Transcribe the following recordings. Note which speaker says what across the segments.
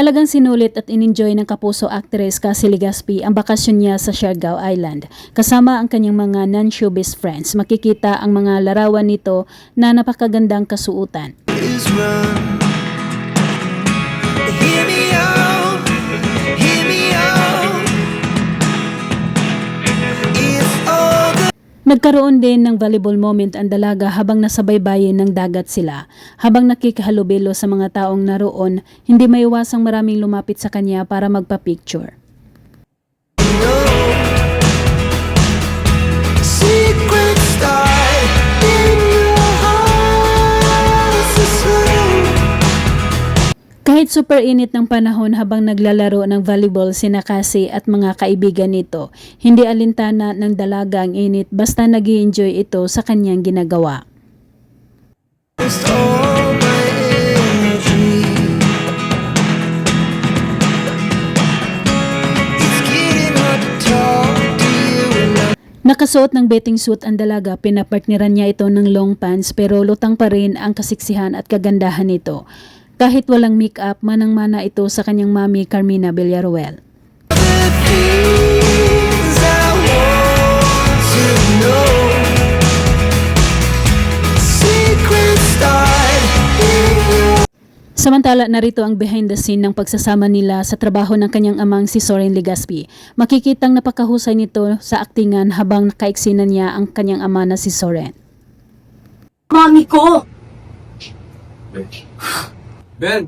Speaker 1: Talagang sinulit at in-enjoy ng kapuso actress Cassie Legaspi ang bakasyon niya sa Siargao Island. Kasama ang kanyang mga non-showbiz friends, makikita ang mga larawan nito na napakagandang kasuotan. Nagkaroon din ng volleyball moment ang dalaga habang nasa baybayin ng dagat sila. Habang nakikahalubilo sa mga taong naroon, hindi maiwasang maraming lumapit sa kanya para magpa-picture. Kahit super init ng panahon habang naglalaro ng volleyball sina Cassie at mga kaibigan nito, hindi alintana ng dalaga ang init basta nag-i-enjoy ito sa kanyang ginagawa. Nakasuot ng bathing suit ang dalaga, pinapartneran niya ito ng long pants pero lutang pa rin ang kasiksihan at kagandahan nito. Kahit walang make-up, manang-mana ito sa kanyang mami Carmina Villaruel. Samantala, narito ang behind the scene ng pagsasama nila sa trabaho ng kanyang amang si Soren Legaspi. Makikitang napakahusay nito sa aktingan habang nakaiksinan niya ang kanyang ama na si Soren.
Speaker 2: Mami ko!
Speaker 3: Ben!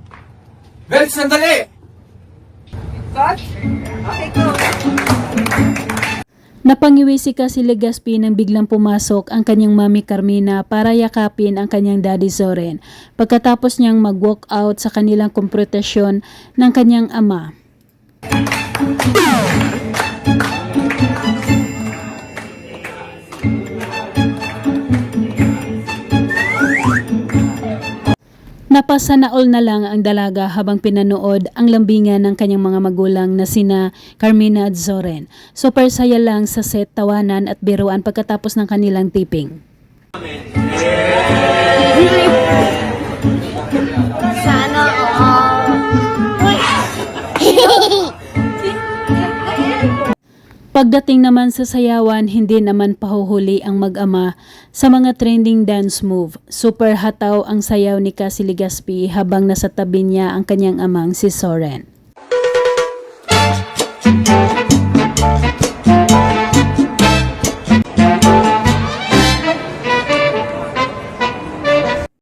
Speaker 3: Ben, sandali!
Speaker 2: God? Okay, go.
Speaker 1: Napangiwi si Cassie Legaspi nang biglang pumasok ang kanyang mami Carmina para yakapin ang kanyang daddy Soren pagkatapos niyang mag-walk out sa kanilang kompetisyon ng kanyang ama. Napasanaol na lang ang dalaga habang pinanood ang lambingan ng kanyang mga magulang na sina Carmina at Soren. Super saya lang sa set, tawanan at biruan pagkatapos ng kanilang taping.
Speaker 2: Sana
Speaker 1: Pagdating naman sa sayawan, hindi naman pahuhuli ang mag-ama sa mga trending dance move. Super hataw ang sayaw ni Cassie Legaspi habang nasa tabi niya ang kanyang amang si Soren.